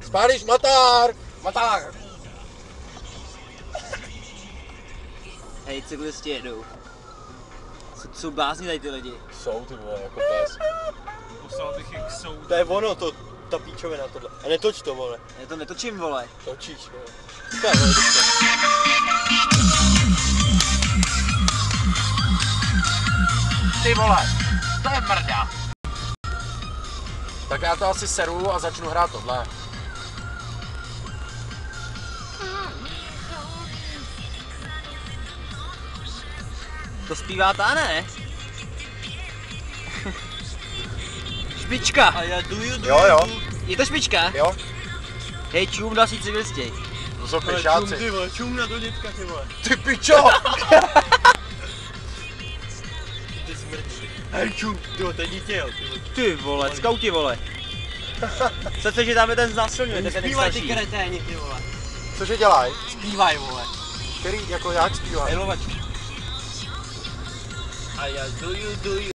Spálíš matár! Matár! Hej, cyklisti jedou. Jsou blázni tady ty lidi. Jsou ty vole, jako pes. Poslal bych jak jsou. To je ono, ta píčovina tohle. A netoč to, vole. Já to netočím, vole. Točíš, vole. To je, vole, Ty vole, to je mrda. Tak já to asi seru a začnu hrát tohle. To zpívá ta, ne? Špička! A já Jo. Je to špička? Jo? Hej, čum, další cyklisti. To jsou čum, pešáci. ty vole, čum na to dětka, ty vole. Ty pičo! Ty smrdí. Hej, čum, ty vole, to je dítě, jo, ty vole. Ty vole, skauti, vole. Co že tam je ten znásilňuje, tak je ten Zpívaj ty starší. kreténi, ty vole. Cože dělaj? Zpívaj, vole. Který, jako jak zpívat? Hej, lovačku. A já do you.